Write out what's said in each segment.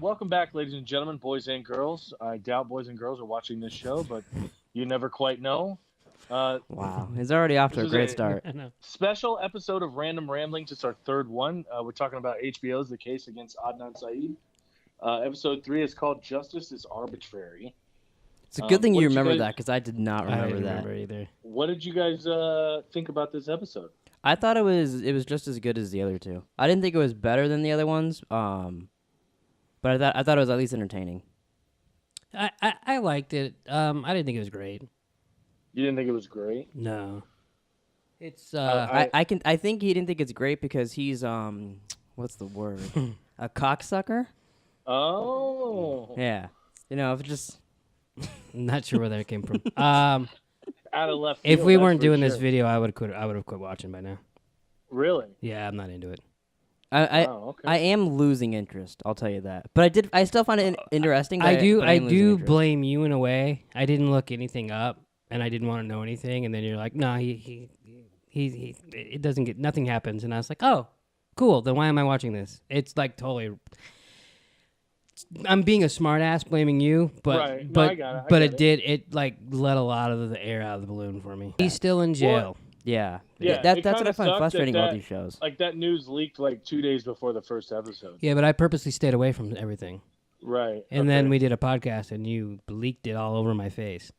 welcome back, ladies and gentlemen, boys and girls. I doubt boys and girls are watching this show, but you never quite know. Wow, it's already off to a This is great a start. special episode of Random Ramblings. It's our third one. We're talking about HBO's The Case Against Adnan Syed. Episode 3 is called Justice is Arbitrary. It's a good thing what you did you remember guys- that because I did not I remember didn't that. remember either. What did you guys think about this episode? I thought it was just as good as the other two. I didn't think it was better than the other ones. But I thought it was at least entertaining. I liked it. I didn't think it was great. You didn't think it was great? No. It's I think he didn't think it's great because he's what's the word? A cocksucker? Oh. Yeah. You know, if it just not sure where that came from. Out of left If field, we that's weren't for doing this sure. video, I would have quit watching by now. Really? Yeah, I'm not into it. Oh, okay. I am losing interest, I'll tell you that. But I still find it interesting. I but do but I am losing interest. blame you in a way. I didn't look anything up, and I didn't want to know anything. And then you're like, no, he it doesn't get nothing happens, and I was like, oh, cool. Then why am I watching this? It's like totally. I'm being a smartass blaming you, but Right. No, but I got it. I but get it like let a lot of the air out of the balloon for me. He's still in jail. Yeah. Yeah, That's it what kinda I find sucked frustrating that about these shows. Like that news leaked like 2 days before the first episode. Yeah, but I purposely stayed away from everything. Right. And then okay. we did a podcast, and you leaked it all over my face.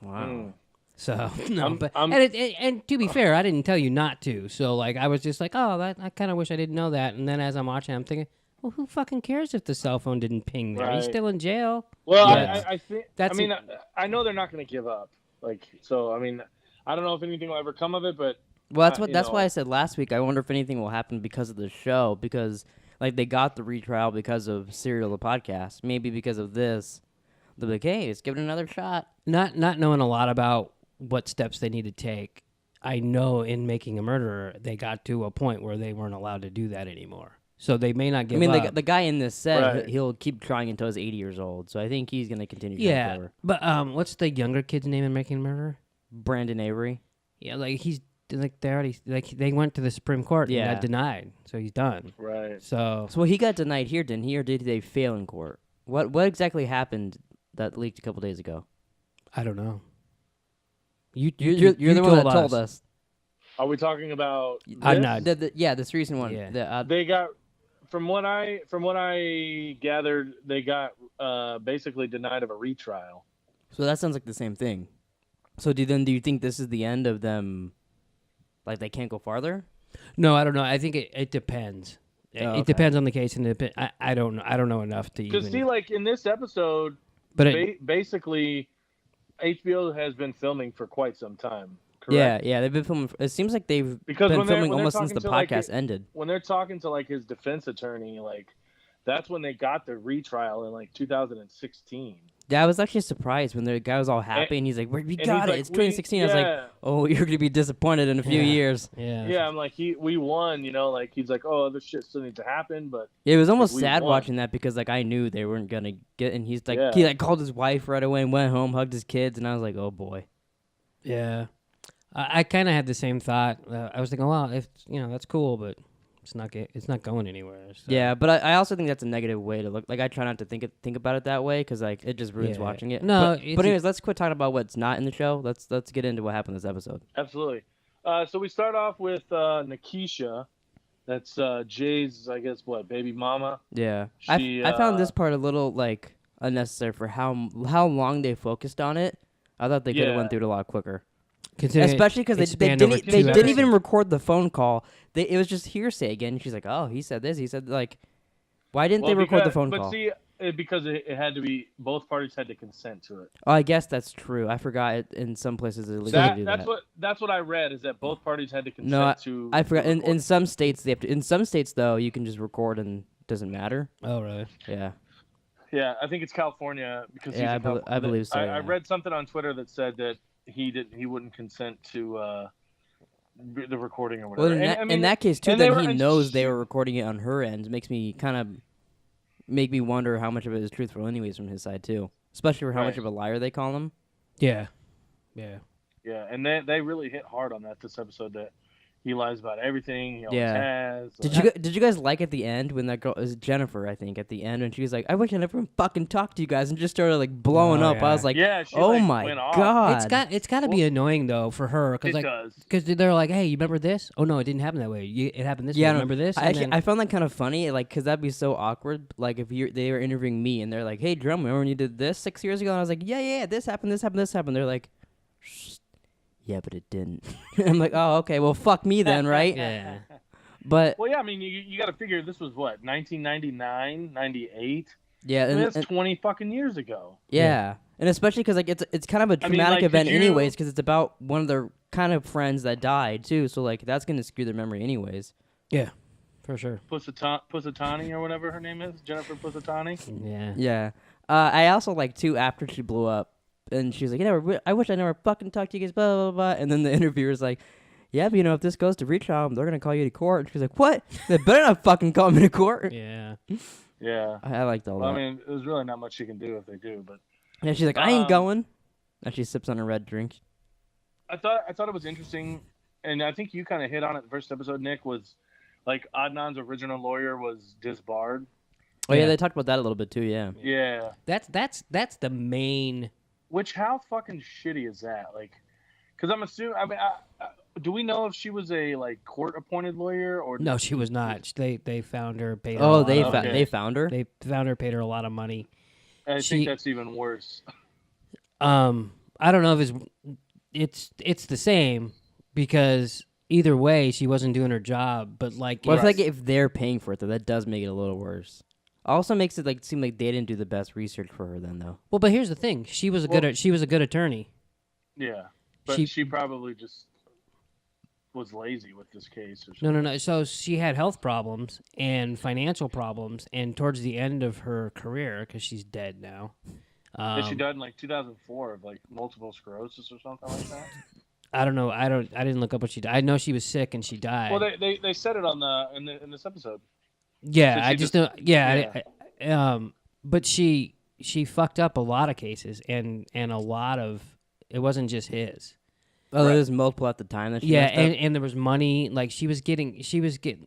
Wow. Mm. So no, I'm- and to be fair, I didn't tell you not to. So like, I was just like, oh, I kind of wish I didn't know that. And then as I'm watching, I'm thinking, well, who fucking cares if the cell phone didn't ping there? He's Right. still in jail. Well, Yeah. I think. That's I mean, I know they're not going to give up. Like, so I mean, I don't know if anything will ever come of it, but Well, you that's know. why I said last week. I wonder if anything will happen because of the show. Because like they got the retrial because of Serial the podcast. Maybe because of this, they'll be like, hey, let's give it another shot. Not knowing a lot about what steps they need to take. I know in Making a Murderer, they got to a point where they weren't allowed to do that anymore. So they may not give I mean, up. the guy in this said Right. he'll keep trying until he's 80 years old. So I think he's gonna continue. trying yeah, forever. but what's the younger kid's name in Making a Murderer? Brandon Avery. Yeah, like he's like they already like they went to the Supreme Court and Yeah. got denied, so he's done. right. So So he got denied here, didn't he, or did they fail in court? What exactly happened that leaked a couple days ago? I don't know. You're the one that told us. Are we talking about? I'm this? not. Yeah, this recent one. Yeah. They got, from what I gathered, they got basically denied of a retrial. So that sounds like the same thing. So do you think this is the end of them? Like they can't go farther? No, I don't know. I think it depends. Oh, okay. It depends on the case, and I don't know. I don't know enough to Because even. see, like in this episode, but it, basically, HBO has been filming for quite some time. Correct? Yeah, they've been filming. It seems like they've Because been when they're- filming when they're almost since the talking to, like, podcast ended. When they're talking to like his defense attorney, like that's when they got the retrial in like 2016. Yeah, I was actually surprised when the guy was all happy and he's like, "We and got he's it! like, It's 2016." I was like, yeah. "Oh, you're gonna be disappointed in a few Yeah. years." yeah, Yeah, I'm like we won, you know, like he's like, oh, this shit still needs to happen, but It was almost we sad won. watching that because like I knew they weren't gonna get, and he's like, Yeah. he like called his wife right away and went home, hugged his kids, and I was like, "Oh boy." yeah. I kind of had the same thought. I was thinking, well, if that's cool, but it's not going anywhere. So. Yeah, but I also think that's a negative way to look. Like I try not to think about it that way because like it just ruins Yeah. watching it. No, but anyways, let's quit talking about what's not in the show. Let's get into what happened this episode. absolutely. So we start off with Nikisha. That's Jay's, I guess, baby mama. Yeah, She, I found this part a little like unnecessary for how long they focused on it. I thought they could have Yeah. went through it a lot quicker, Considering especially because it they spanned over didn't they two didn't even episodes. record the phone call. It was just hearsay again. She's like, "Oh, he said this. He said like, why didn't they record the phone but call?" see, because it had to be, both parties had to consent to it. Oh, I guess that's true. I forgot it in some places they legally do that. That's what I read, is that both parties had to consent No, to. I forgot. to In record. some states they have to. In some states though, you can just record and it doesn't matter. Oh, really? Yeah. Yeah, I think it's California because Yeah, he's in I believe so. I yeah. read something on Twitter that said that he wouldn't consent to the recording or whatever. Well, in that case too, and they then were- he and knows they she- were recording it on her end. It makes me kind of make me wonder how much of it is truthful, anyways, from his side too. Especially for how much Right. of a liar they call him. Yeah, yeah. Yeah, and they really hit hard on that this episode. That He lies about everything. He always Yeah. has. Did you guys like at the end when that girl is Jennifer? I think at the end when she was like, "I wish I never fucking talked to you guys," and just started like blowing Oh, up. I yeah. was like, Yeah, she, "Oh like, my went off. god!" It's got to be annoying though for her It does. because they're like, hey, you remember this? Oh no, it didn't happen that way. It happened this way. no, Remember this? I And then- found that kind of funny, like, cause that'd be so awkward. Like if they were interviewing me and they're like, "Hey, Drum, remember when you did this 6 years ago?" And I was like, "Yeah, this happened, this happened, this happened." They're like, "Shh, yeah, but it didn't." I'm like, "Oh, okay, well, fuck me then, right?" yeah. But Well, yeah, I mean, you got to figure this was what 1999, 98. yeah, I mean, and, that's 20 fucking years ago. yeah, and especially because like it's kind of a I mean, traumatic like, event could you- anyways, because it's about one of their kind of friends that died too. So like that's gonna screw their memory anyways. Yeah, for sure. Pusatani or whatever her name is, Jennifer Pusatani. Yeah. Yeah. I also like too after she blew up, and she was like, I wish I never fucking talked to you guys, blah blah blah. And then the interviewer's like, yeah, but if this goes to retrial, they're gonna call you to court. And she's like, what? They better not fucking call me to court. Yeah. Yeah. I liked all Well, that. I mean, there's really not much she can do if they do, but Yeah, she's like, I ain't going. And she sips on a red drink. I thought it was interesting, and I think you kind of hit on it the first episode, Nick, was like Adnan's original lawyer was disbarred. Oh yeah, Yeah. they talked about that a little bit too. Yeah. Yeah. That's the main. Which, how fucking shitty is that? Like, because I'm assuming, I mean, do we know if she was a like court-appointed lawyer or No, she was not. They found her. Paid her a Oh, lot they of- Okay. they found her. They found her. Paid her a lot of money. I she- think that's even worse. I don't know if it's the same because either way she wasn't doing her job. But like, Well, I feel Right. like if they're paying for it, though, that does make it a little worse. Also makes it like seem like they didn't do the best research for her then, though. well, but here's the thing: she was a good attorney. Yeah, but She- she probably just was lazy with this case or something. No. So she had health problems and financial problems, and towards the end of her career, because she's dead now. Yeah, she died in like 2004 of like multiple sclerosis or something like that. I don't know. I didn't look up what she died. I know she was sick and she died. Well, they said it on in this episode. yeah, so I she just just- don't. Yeah, but she fucked up a lot of cases and a lot of it wasn't just his. Oh, Right. there was multiple at the time that she Yeah, messed up? and there was money. Like she was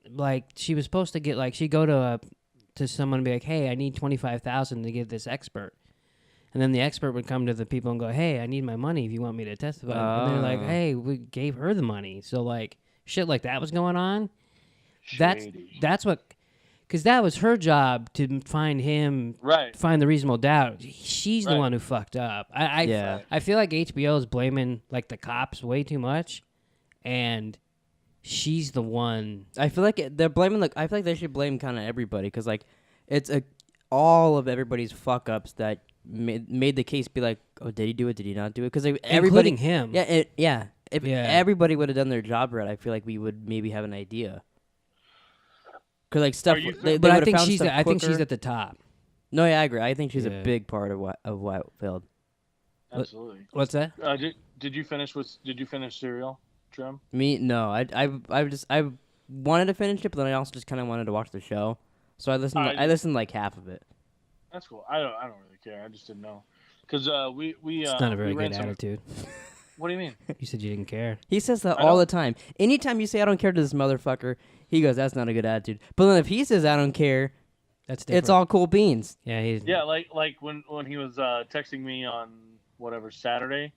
like she was supposed to get like she'd go to someone and be like, hey, I need $25,000 to get this expert. And then the expert would come to the people and go, hey, I need my money if you want me to testify. And they're like, Oh. hey, we gave her the money. So like shit like that was going on. Shady. That's what, because that was her job to find him, Right. find the reasonable doubt. She's the Right. one who fucked up. I Yeah. I feel like HBO is blaming like the cops way too much, and she's the one. I feel like they're blaming. Like I feel like they should blame kind of everybody because like it's all of everybody's fuck ups that made the case be like, oh, did he do it? Did he not do it? Because everybody, Including him. yeah. If Yeah. everybody would have done their job right, I feel like we would maybe have an idea. Because like stuff, Are you they But I would've think found she's stuff I think she's quicker. at the top. No, yeah, I agree. I think she's Yeah. a big part of why it failed. Absolutely. What's that? Did you finish Serial, Trim? Me, no. I wanted to finish it, but then I also just kind of wanted to watch the show. So I listened. I listened like half of it. That's cool. I don't really care. I just didn't know because we It's not a very we ran good some- attitude. What do you mean? You said you didn't care. He says that I all don't- the time. Anytime you say I don't care to this motherfucker, he goes, "That's not a good attitude." But then if he says I don't care, That's different. it's all cool beans. Yeah, he's Yeah, like when he was texting me on whatever Saturday.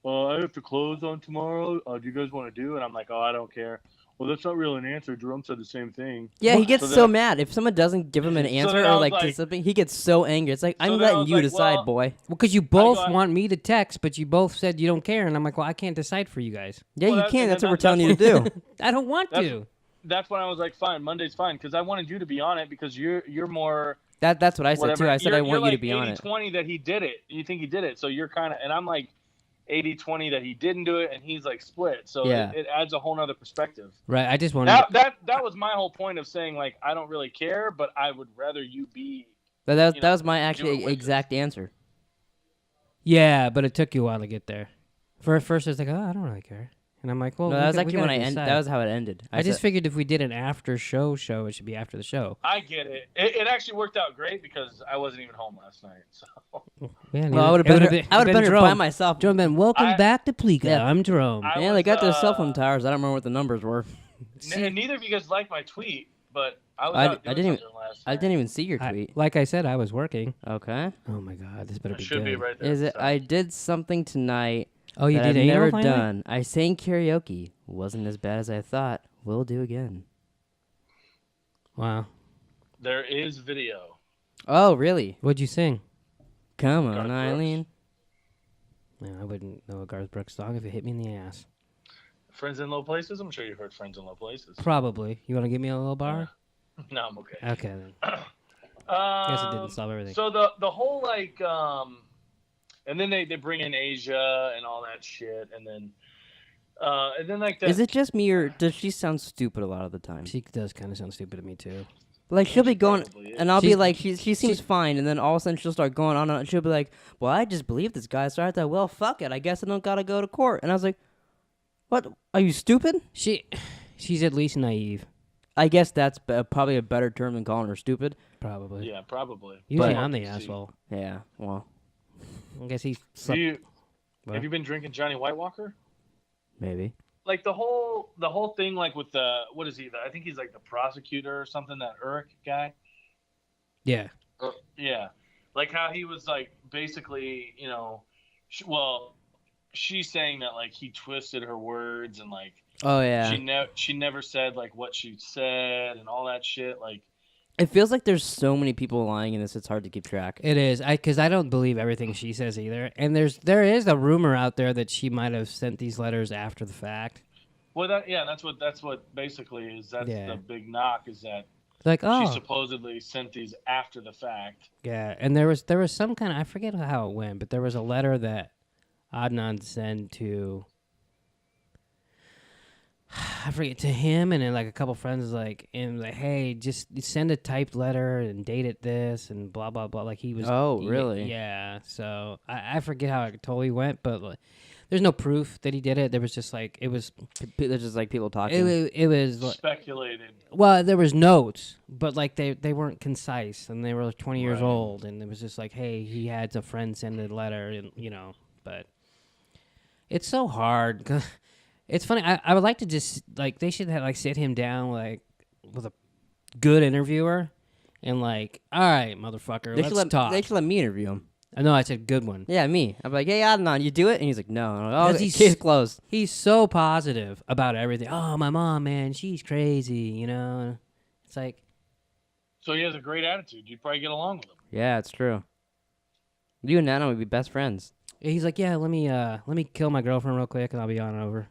Well, I have to close on tomorrow. Do you guys want to do? And I'm like, oh, I don't care. Well, that's not really an answer. Jerome said the same thing. Yeah, he gets So so then- mad if someone doesn't give him an So answer then I or was like, like- something. He gets so angry. It's like So I'm then I letting was you like, decide, well- boy. Well, because you both got- want me to text, but you both said you don't care, and I'm like, well, I can't decide for you guys. Yeah, Well, you that- can. and That's then what we're that- telling you to that's do. I don't want That's- to. That's when I was like, fine, Monday's fine because I wanted you to be on it because you're more That's what I said whatever. too. I said I want you to like be on it. 80-20 that he did it. You think he did it, so you're kind of, and I'm like 80-20 that he didn't do it, and he's like split. So Yeah. it adds a whole nother perspective. Right. I just wanted. That was my whole point of saying like I don't really care, but I would rather you be. That you that know, was my do it actually with us. exact answer. Yeah, but it took you a while to get there. First, I was like, oh, I don't really care, And I'm like, well, No, that was we actually when gotta I ended. decide. That was how it ended. I just figured if we did an after show, it should be after the show. I get it. It actually worked out great because I wasn't even home last night. So Yeah, Well, I would have been. I would have been here by myself. Jerome been welcome back to Pleeka. Yeah. I'm Jerome. Yeah, they got those cell phone towers. I don't remember what the numbers were. Neither of you guys liked my tweet, but I was I out doing didn't even- something last night. I didn't even see your tweet. Like I said, I was working. Okay. Oh my god, this better It be should good. be right there. Is it? So. I did something tonight. Oh, you that did I've anal never finally? done. I sang karaoke. Wasn't as bad as I thought. Will do again. Wow. There is video. Oh, really? What'd you sing? Come Garth on, Brooks. Eileen. Man, I wouldn't know a Garth Brooks song if it hit me in the ass. Friends in Low Places? I'm sure you've heard Friends in Low Places. Probably. You want to give me a little bar? No, I'm okay. Okay then. Guess it didn't solve everything. So the whole and then they bring in Asia and all that shit, and then like that. Is it just me or does she sound stupid a lot of the time? She does kind of sound stupid to me too. Like she'll be going, probably is. and I'll be She's- like, she seems fine, and then all of a sudden she'll start going on, and she'll be like, well, I just believe this guy, so I thought, well, fuck it, I guess I don't gotta go to court. And I was like, what? Are you stupid? She's at least naive. I guess that's probably a better term than calling her stupid. Probably. Yeah, probably. Usually But- I'm the asshole. Yeah, well, I guess he Do slept. you, What? have you been drinking Johnny White Walker? maybe. Like the whole thing, like with the what is he? I think he's like the prosecutor or something. That Urich guy. Yeah. Yeah, like how he was like basically, she's saying that like he twisted her words and like Oh yeah. she never said like what she said and all that shit. Like It feels like there's so many people lying in this. It's hard to keep track. It is. Because I don't believe everything she says either. And there is a rumor out there that she might have sent these letters after the fact. well, that's what basically is. That's Yeah. the big knock is that Like, she oh, supposedly sent these after the fact. yeah. And there was some kind of, I forget how it went, but there was a letter that Adnan sent to, I forget, to him, and then like a couple friends was like, hey, just send a typed letter and date it this and blah blah blah. Like he was. Oh, really? Yeah. So I forget how it totally went, but like, there's no proof that he did it. There was just like it was. There's just like people talking. It was. Speculated. Well, there was notes, but like they weren't concise, and they were 20 years Right. old, and it was just like, hey, he had a friend send a letter, and but it's so hard. 'Cause it's funny. I would like to just like they should have like sit him down like with a good interviewer, and like, all right, motherfucker, let's talk. They should let me interview him. I know I said good one. Yeah, me. I'm like, hey, Adnan, you do it? And he's like, no. And I'm like, oh, 'Cause he's- case closed. He's so positive about everything. Oh, my mom, man, she's crazy. It's like. So he has a great attitude. You'd probably get along with him. Yeah, it's true. You and Nana would be best friends. He's like, yeah, let me kill my girlfriend real quick, and I'll be on over.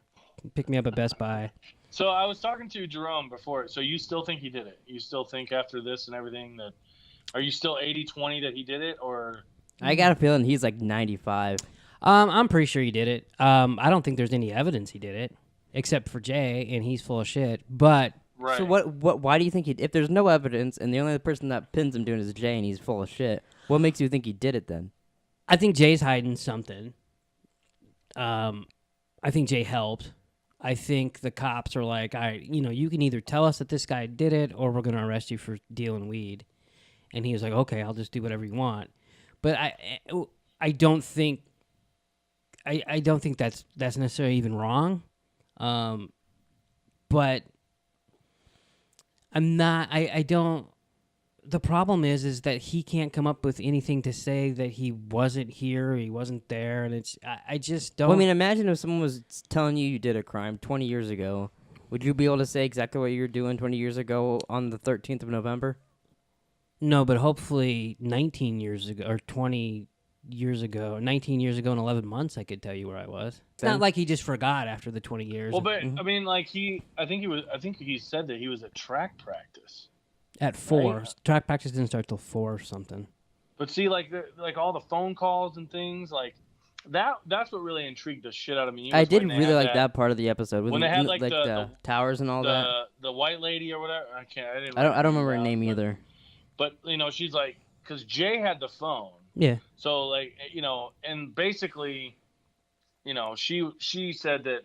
Pick me up at Best Buy. So I was talking to Jerome before. So you still think he did it? You still think after this and everything that are you still 80-20 that he did it, or I got a feeling he's like 95. I'm pretty sure he did it. I don't think there's any evidence he did it, except for Jay, and he's full of shit. But right? So why do you think if there's no evidence and the only person that pins him doing it is Jay and he's full of shit, what makes you think he did it then? I think Jay's hiding something. I think Jay helped. I think the cops are like, you can either tell us that this guy did it, or we're gonna arrest you for dealing weed. And he was like, okay, I'll just do whatever you want. But I don't think that's necessarily even wrong. But I'm not. I don't. The problem is that he can't come up with anything to say that he wasn't here, he wasn't there, and I just don't. Well, I mean, imagine if someone was telling you did a crime 20 years ago. Would you be able to say exactly what you were doing 20 years ago on the 13th of November? No, but hopefully 19 years ago or 20 years ago, 19 years ago and 11 months, I could tell you where I was. It's not like he just forgot after the 20 years. Well, but I mean, like I think he said that he was at track practice. At 4. Right. Track practice didn't start till 4 or something. But see, like all the phone calls and things like that's what really intrigued the shit out of me. I was did when they really had like that part of the episode when they had like the towers and all that. the white lady or whatever. I don't remember her name either. But she's like, because Jay had the phone. Yeah. So like and basically, she said that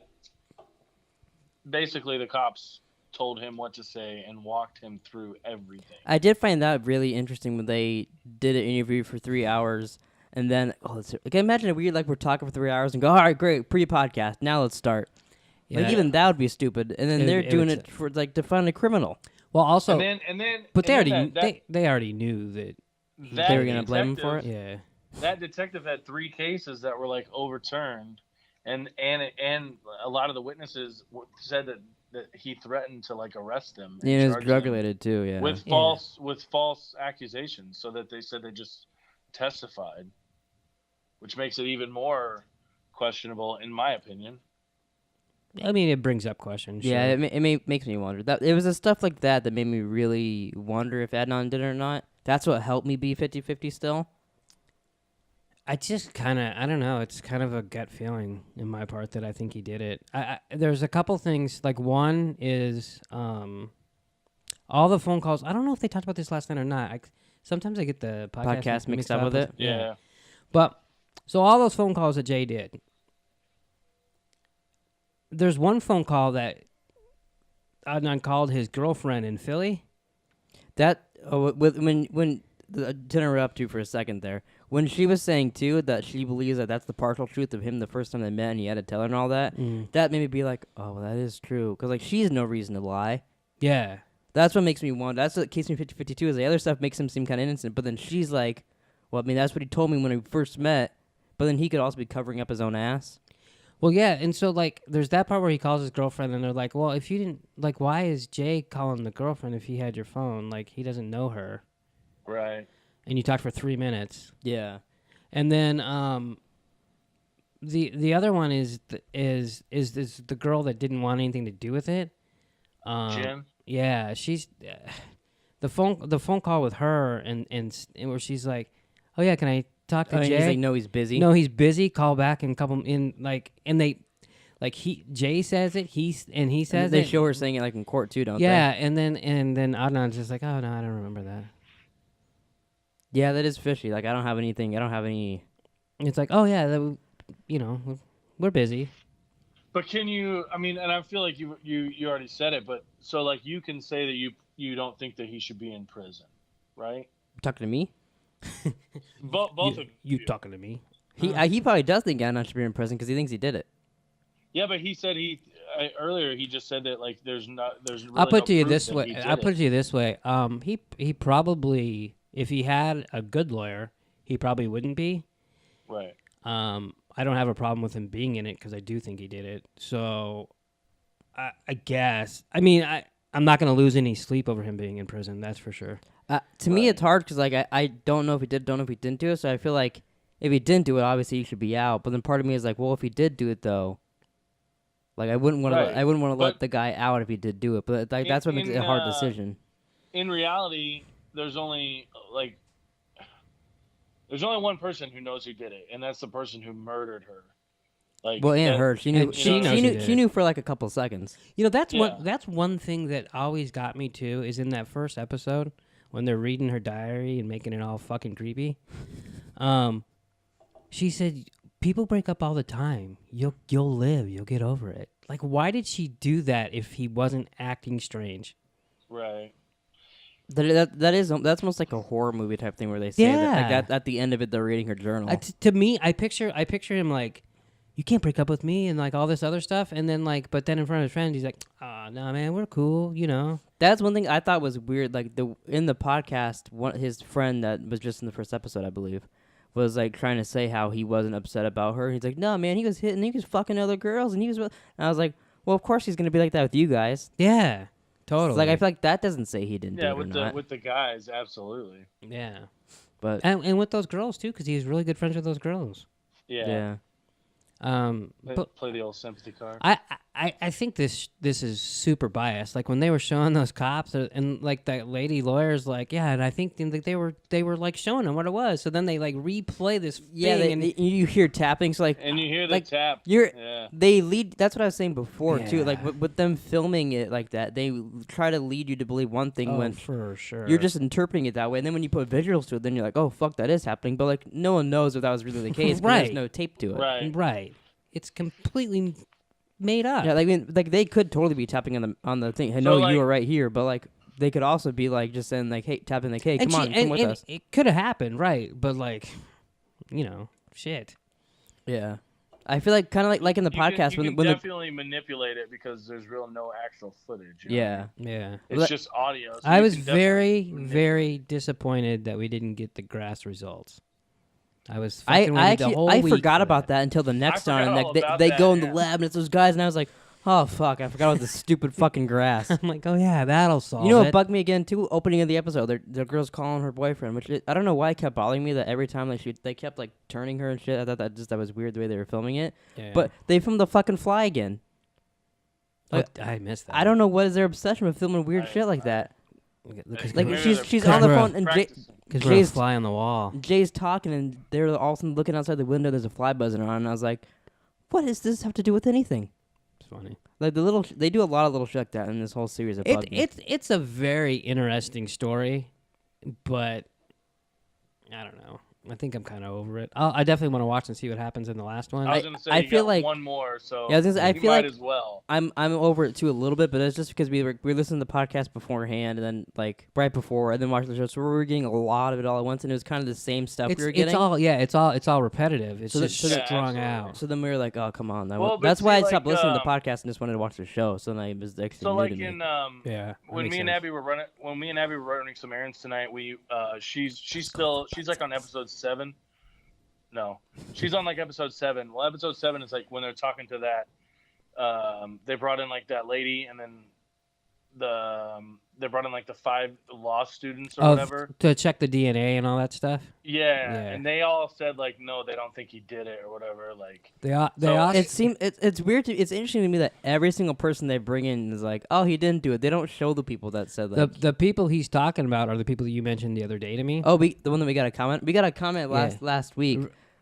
basically the cops told him what to say and walked him through everything. I did find that really interesting when they did an interview for 3 hours, and then imagine if we're talking for 3 hours and go, all right, great, pre-podcast, now let's start. Yeah. Even that would be stupid, and then they're doing it for to find a criminal. Well, also, but they already knew that they were gonna blame him for it. Yeah, that detective had 3 cases that were like overturned, and a lot of the witnesses said that he threatened to like arrest them. Yeah, it was drug related too. Yeah, with false accusations, so that they said they just testified, which makes it even more questionable, in my opinion. I mean, it brings up questions. Yeah, sure. it makes me wonder. That it was the stuff like that made me really wonder if Adnan did it or not. That's what helped me be 50-50 still. I just kind of, I don't know. It's kind of a gut feeling in my part that I think he did it. There's a couple things. Like one is all the phone calls. I don't know if they talked about this last night or not. Sometimes I get the podcast mixed up with it. Yeah. But so all those phone calls that Jay did. There's one phone call that Adnan called his girlfriend in Philly. That when to interrupt you for a second there, when she was saying too that she believes that that's the partial truth of him the first time they met and he had to tell her and all that, that made me be like, oh, well, that is true, because like she has no reason to lie. Yeah, that's what makes me wonder. That's what keeps me 50-50 too. Is the other stuff makes him seem kind of innocent, but then she's like, well, I mean that's what he told me when we first met, but then he could also be covering up his own ass. Well, yeah, and so, like, there's that part where he calls his girlfriend, and they're like, well, if you didn't, like, why is Jay calling the girlfriend if he had your phone? Like, he doesn't know her. Right. And you talked for 3 minutes. Yeah. And then the other one is the girl that didn't want anything to do with it. Jen? Yeah, she's... the phone call with her, and where she's like, oh, yeah, can I talk to Jay? He's like, no, he's busy. No, he's busy. Call back and Jay says it. He says it. They show her saying it like in court too, don't they? Yeah, and then Adnan's just like, oh no, I don't remember that. Yeah, that is fishy. Like I don't have any. It's like, oh yeah, we're busy. But can you? I mean, and I feel like you already said it, but so like you can say that you don't think that he should be in prison, right? Talking to me. Both of you talking to me? He probably does think Adnan should be in prison because he thinks he did it. Yeah, but he said earlier he just said that like there's really I'll put no to you proof this that way. he did I'll put it it. to you this way. He probably, if he had a good lawyer, he probably wouldn't be. Right. I don't have a problem with him being in it because I do think he did it. So, I guess. I mean, I'm not going to lose any sleep over him being in prison. That's for sure. To me, it's hard because like I don't know if he did, don't know if he didn't do it. So I feel like if he didn't do it, obviously he should be out. But then part of me is like, well, if he did do it though, like I wouldn't want to. I wouldn't want to let the guy out if he did do it. But like that's what makes it a hard decision. In reality, there's only one person who knows who did it, and that's the person who murdered her. Like, well, and her. She knew. She knew for like a couple seconds. That's one thing that always got me too. Is in that first episode when they're reading her diary and making it all fucking creepy. She said, "People break up all the time. You'll live. You'll get over it." Like, why did she do that if he wasn't acting strange? Right. That's almost like a horror movie type thing where they say that like at the end of it they're reading her journal. To me, I picture him like, you can't break up with me and like all this other stuff, and then like, but then in front of his friends he's like, oh no man, we're cool, you know. That's one thing I thought was weird. Like in the podcast, his friend that was just in the first episode, I believe, was like trying to say how he wasn't upset about her. He's like, no man, he was fucking other girls, and and I was like, well, of course he's gonna be like that with you guys. Yeah. Totally. Like I feel like that doesn't say he didn't. Yeah, do it or with the guys, absolutely. Yeah, but and with those girls too, because he's really good friends with those girls. Yeah. But play the old sympathy card. I think this is super biased. Like when they were showing those cops, and like that lady lawyer's like, yeah, and I think they were like showing them what it was. So then they like replay this thing, and you hear tapping, so like, and you hear the like, tap. They lead. That's what I was saying before too. Like Yeah. with them filming it like that, they try to lead you to believe one thing when for sure you're just interpreting it that way, and then when you put visuals to it, then you're like, oh fuck, that is happening. But like no one knows if that was really the case. 'Cause Right. There's no tape to it. Right. Right. It's completely made up. Yeah, like, I mean, like they could totally be tapping on the thing. I know like, you are right here, but like they could also be like just saying like, hey, tapping like, hey, And come on, come with us. It could have happened, right? But like, shit. Yeah, I feel like kind of like in the podcast you can when definitely manipulate it because there's no actual footage. You know? Yeah. It's just audio. So I you was can definitely very, manipulate very disappointed that we didn't get the grass results. I was I fucking ready the actually whole I week forgot for about that until the next forgot time. And all like about they that, go in the yeah. lab and it's those guys, and I was like, oh fuck, I forgot about this stupid fucking grass. I'm like, oh yeah, that'll solve You know what it. bugged me again too? Opening of the episode, the girl's calling her boyfriend, which I don't know why it kept bothering me that every time they kept like turning her and shit. I thought that was weird the way they were filming it. Yeah. But they filmed the fucking fly again. I missed that. I don't know what is their obsession with filming weird shit like that. Because Like Maybe she's they're on the Cause phone and we're a Jay's fly on the wall. Jay's talking and they're all of a sudden looking outside the window. There's a fly buzzing around, and I was like, "What does this have to do with anything?" It's funny. Like they do a lot of little shit like that in this whole series of bugged me. It's a very interesting story, but I don't know. I think I'm kind of over it. I definitely want to watch and see what happens in the last one. I was gonna say I you feel got like- one more, so Yeah, I was gonna say, I you feel might like as well. I'm over it too a little bit, but it's just because we listened to the podcast beforehand and then like right before and then watched the show, so we were getting a lot of it all at once, and it was kind of the same stuff we were getting. It's all repetitive. It's So just the- Yeah, strung absolutely. out. So then we were like, oh come on, Well, but that's see, why I like, stopped listening to the podcast and just wanted to watch the show. So then I was actually So new like to me. in Yeah. when me and Abby were running some errands tonight, we she's like on episode 7. No, she's on like episode 7. Well, episode 7 is like when they're talking to that. They brought in like that lady, and then they brought in like the 5 law students or whatever. To check the DNA and all that stuff. Yeah, Yeah. and they all said like, no, they don't think he did it or whatever. Like, They So- also It's weird. It's interesting to me that every single person they bring in is like, oh, he didn't do it. They don't show the people that said like, the people he's talking about are the people that you mentioned the other day to me. oh, the one that we got a comment. We got a comment last week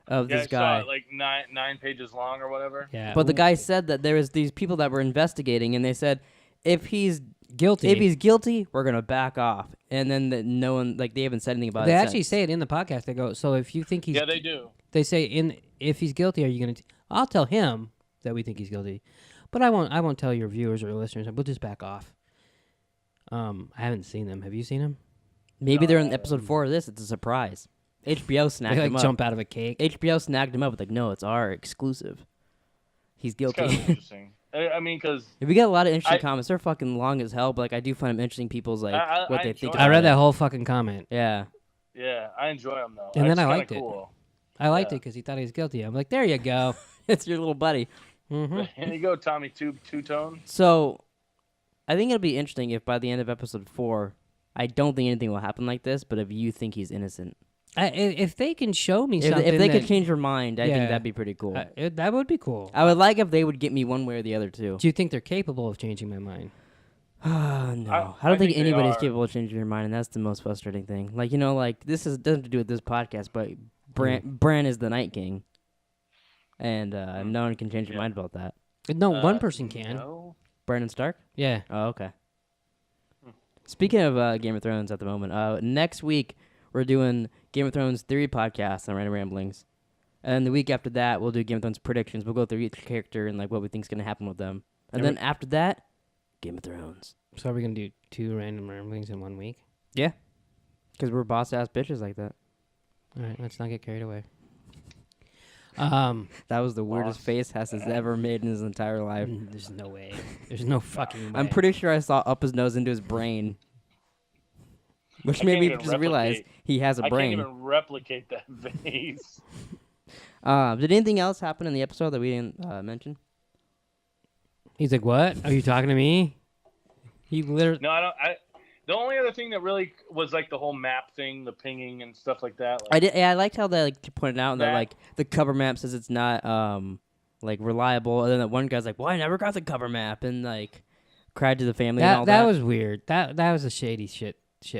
of yeah, this I saw guy. it, like 9 pages long or whatever. Yeah. But the guy said that there was these people that were investigating, and they said if he's guilty, we're gonna back off. And then no one, like, they haven't said anything about it. They actually since. say it in the podcast. They go, so if you think he's Yeah, they do. They say if he's guilty, are you gonna? I'll tell him that we think he's guilty, but I won't tell your viewers or listeners. We'll just back off. I haven't seen them. Have you seen them? Maybe they're in episode 4 of this. It's a surprise. HBO snagged They him like up. jump out of a cake. HBO snagged him up. Like, no, it's our exclusive. He's It's guilty. kind of interesting. I mean, because We get a lot of interesting I- comments. They're fucking long as hell, but like I do find them interesting. People's like what I they think. enjoy I about read it. that whole fucking comment, Yeah. yeah, I enjoy them though. And then It's I kinda liked it. cool. I liked Yeah. it because he thought he was guilty. I'm like, there you go. It's your little buddy. hmm Here you go, Tommy Two Tone. So, I think it'll be interesting if by the end of episode 4, I don't think anything will happen like this. But if you think he's innocent, If they can show me if something, they could that- change your mind, I Yeah. think that'd be pretty cool. that would be cool. I would like if they would get me one way or the other too. Do you think they're capable of changing my mind? No, I I don't think think they anybody's are. capable of changing your mind, and that's the most frustrating thing. Like like this doesn't have to do with this podcast, but Bran is the Night King, and no one can change your Yeah. mind about that. No, one person can. No. Brandon Stark. Yeah. Oh, okay. Speaking of Game of Thrones at the moment, next week we're doing Game of Thrones theory podcast on Random Ramblings, and then the week after that we'll do Game of Thrones predictions. We'll go through each character and like what we think's gonna happen with them, and then after that, Game of Thrones. So are we gonna do 2 random ramblings in 1 week? Yeah, because we're boss ass bitches like that. All right, let's not get carried away. That was the weirdest Boss face Hess has ever made in his entire life. There's no way. There's no fucking way. I'm pretty sure I saw up his nose into his brain, which I made can't me even just realize replicate- he has a I brain. can't even replicate that face. Did anything else happen in the episode that we didn't mention? He's like, what? Are you talking to me? He literally. No, I don't. The only other thing that really was like the whole map thing, the pinging and stuff like that. Like, I liked how they like pointed out that That- like the cover map says it's not like reliable, and then that one guy's like, "Well, I never got the cover map," and like cried to the family and all That that. was weird. That was a shady shit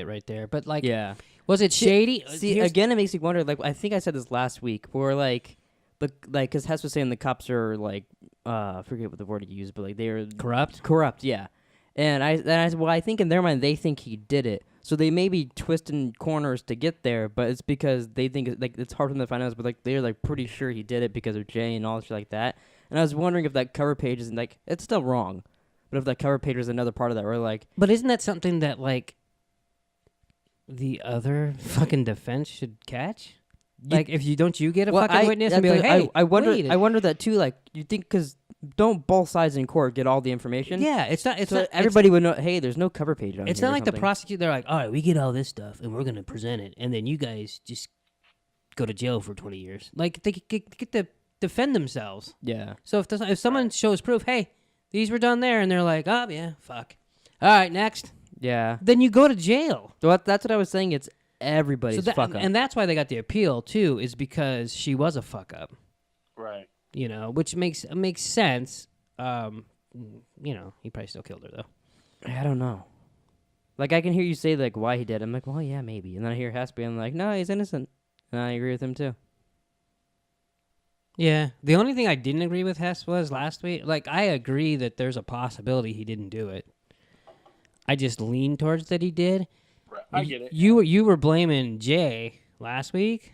right there. But like, Yeah. was it shady? See, Here's- again, it makes me wonder. Like, I think I said this last week, where like because Hess was saying the cops are like, I forget what the word he used, but like they're corrupt. corrupt, yeah. And I said, well, I think in their mind they think he did it, so they may be twisting corners to get there, but it's because they think like it's hard for them to find out, but like they're like pretty sure he did it because of Jay and all shit like that. And I was wondering if that cover page is like, it's still wrong, but if that cover page is another part of that, where like, But isn't that something that like the other fucking defense should catch? Like, if you don't, you get a fucking witness and be like, hey, I wonder, wait. I wonder that too. Like, you think because don't both sides in court get all the information? Yeah, it's not. It's So not. everybody would know. Hey, there's no cover page on. It's here not or like the something. prosecutor. They're like, all right, we get all this stuff and we're gonna present it, and then you guys just go to jail for 20 years. Like they get to defend themselves. Yeah. So if someone shows proof, hey, these were done there, and they're like, oh yeah, fuck. All right, next. Yeah. Then you go to jail. So that's what I was saying. It's everybody's fuck up. And that's why they got the appeal too, is because she was a fuck up. Right. You know, which makes sense. You know, he probably still killed her though. I don't know. Like, I can hear you say like why he did. I'm like, well, yeah, maybe. And then I hear Hasby, and I'm like, no, he's innocent. And I agree with him too. Yeah. The only thing I didn't agree with Hess was last week. Like, I agree that there's a possibility he didn't do it. I just lean towards that he did. Right. I get it. You were blaming Jay last week.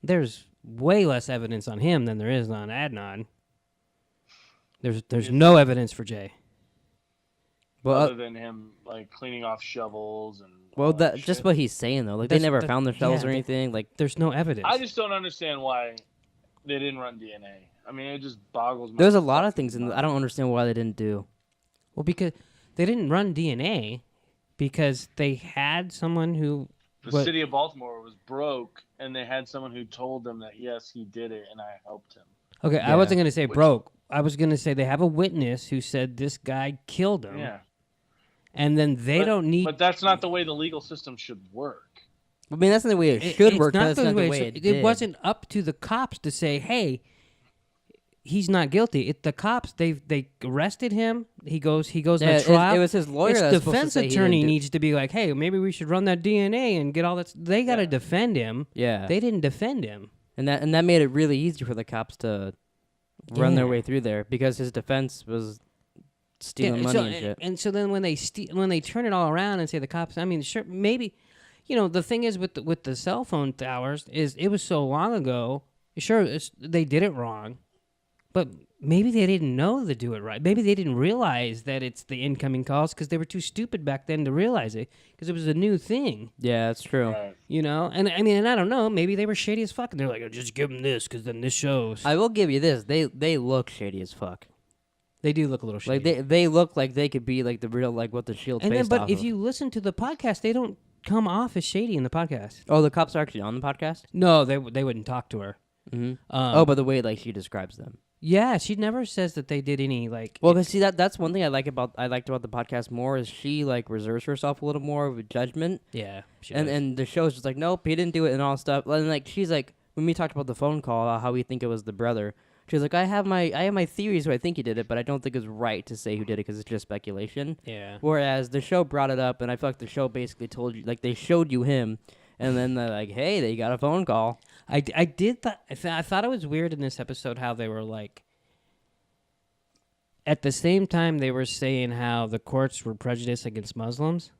There's way less evidence on him than there is on Adnan. There's no evidence for Jay. Well, other than him like cleaning off shovels and. well, all that just shit. what he's saying though. Like, they never found the shells or yeah, anything. Like, There's no evidence. I just don't understand why they didn't run DNA. I mean, it just boggles my. there's a lot of fucking things, and mind. I don't understand why they didn't do. Well, because they didn't run DNA because they had someone who. The city of Baltimore was broke, and they had someone who told them that yes, he did it, and I helped him. Okay, Yeah. I wasn't going to say broke. I was going to say they have a witness who said this guy killed him. Yeah, And then they don't need. But that's not the way the legal system should work. I mean, that's not the way it should it's work. Not That's not the way it it did. wasn't up to the cops to say, "Hey, he's not guilty." The cops they arrested him. He goes Yeah, to trial. it was his lawyer. Its that was supposed to defense say he attorney didn't do- needs to be like, "Hey, maybe we should run that DNA and get all that." They got to defend him. Yeah, They didn't defend him. and that made it really easy for the cops to run their Yeah. way through there because his defense was stealing money and shit. And so then when they turn it all around and say the cops, I mean, sure, maybe, you know, the thing is with the cell phone towers is it was so long ago. Sure, they did it wrong, but maybe they didn't know to do it right. Maybe they didn't realize that it's the incoming calls because they were too stupid back then to realize it because it was a new thing, Yeah, that's true. Right. you know. And I mean, and I don't know. Maybe they were shady as fuck, and they're like, oh, just give them this because then this shows. I will give you this. They look shady as fuck. They do look a little shady. Like they look like they could be like the real like what the Shield's and then, based but off if of. you listen to the podcast, they don't come off as shady in the podcast. Oh, the cops are actually on the podcast. No, they wouldn't talk to her. Mm-hmm. Um, By the way, like she describes them. Yeah, she never says that they did any like. Well, 'cause see that's one thing I liked about the podcast more is she like reserves herself a little more with judgment, Yeah, she and does. and the show's just like nope, he didn't do it and all stuff. And like she's like when we talked about the phone call, how we think it was the brother. She's like I have my theories who I think he did it, but I don't think it's right to say who did it because it's just speculation. Yeah. Whereas the show brought it up, and I feel like the show basically told you like they showed you him, and then they're like, hey, they got a phone call. I thought it was weird in this episode how they were like. At the same time, they were saying how the courts were prejudiced against Muslims.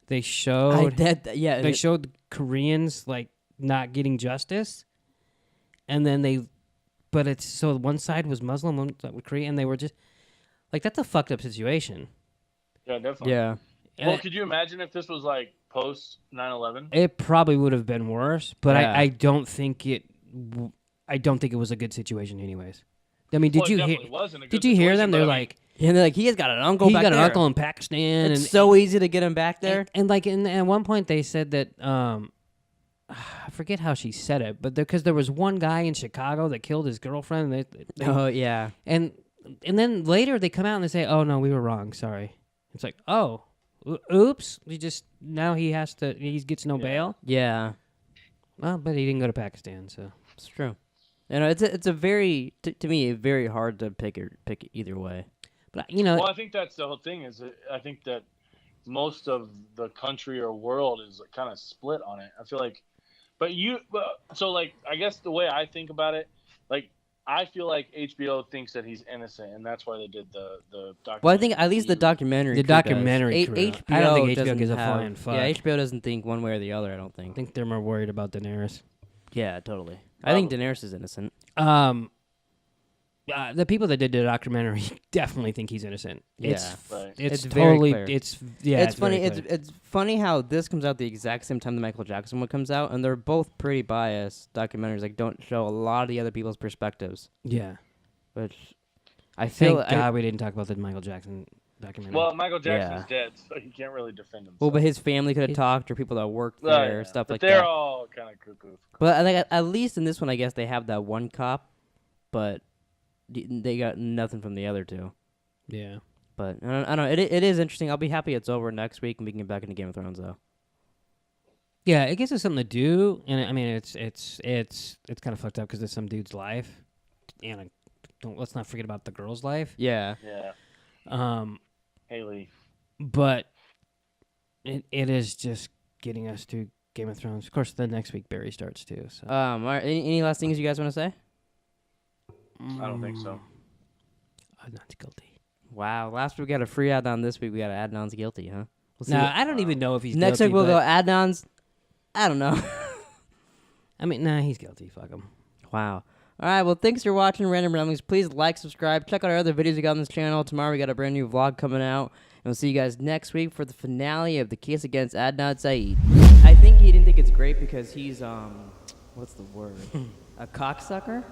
They showed they showed Koreans like not getting justice, and then but it's so one side was Muslim, one side was Korean, and they were just like that's a fucked up situation. Yeah, definitely. Yeah. Well, could you imagine if this was like post 9/11? It probably would have been worse, but Yeah. I don't think it was a good situation, anyways. I mean, did Well, it you definitely hear? wasn't a good Did you hear them? situation, They're but I mean, like, And they're like, he has got an uncle he back got there. an uncle in Pakistan, It's and so easy to get him back there. and like, at one point they said that I forget how she said it, but because there was one guy in Chicago that killed his girlfriend, and Oh, yeah. and then later they come out and they say, "Oh no, we were wrong. Sorry." It's like, "Oh, oops." Now he gets no bail. Yeah. Well, but he didn't go to Pakistan, so It's true. You know, it's a very, to me, very hard to pick either way. but you know, well, I think that's the whole thing. I think that most of the country or world is kind of split on it. I feel like, so like I guess the way I think about it, like I feel like HBO thinks that he's innocent, and that's why they did the documentary. Well, I think at least the documentary. The crew does. documentary crew. HBO I don't think HBO doesn't gives a have- flying fuck. Yeah, HBO doesn't think one way or the other. I don't I think. think they're more worried about Daenerys. Yeah, totally. I think Daenerys is innocent. the people that did the documentary definitely think he's innocent. Yeah. Right. It's very totally clear. it's funny. very clear. It's funny how this comes out the exact same time the Michael Jackson one comes out, and they're both pretty biased documentaries. Like, don't show a lot of the other people's perspectives. Yeah. Which I feel. Thank God we didn't talk about the Michael Jackson documentary. Well, Michael Jackson's dead, so he can't really defend himself. Well, but his family could have talked, or people that worked there, stuff but like they're that. all kind of cuckoo. But I think at least in this one, I guess they have that one cop, but they got nothing from the other two. yeah. But I don't know. It is interesting. I'll be happy it's over next week and we can get back into Game of Thrones though. Yeah, it gives us something to do, and I mean, it's kind of fucked up because it's some dude's life, and let's not forget about the girl's life. Yeah. Yeah. Haley. But it is just getting us to Game of Thrones. Of course, the next week Barry starts too. So. All right, any last things you guys want to say? I don't think so. Adnan's guilty. Wow. Last week we got a free Adnan. This week we got Adnan's guilty, huh? We'll see. I don't even know if he's Next guilty. week we'll go but- Adnan's. I don't know. I mean, nah, he's guilty. Fuck him. Wow. All right. Well, thanks for watching Random Ramblings. Please like, subscribe, check out our other videos we got on this channel. Tomorrow we got a brand new vlog coming out, and we'll see you guys next week for the finale of the case against Adnan Syed. I think he didn't think it's great because he's what's the word? A cocksucker.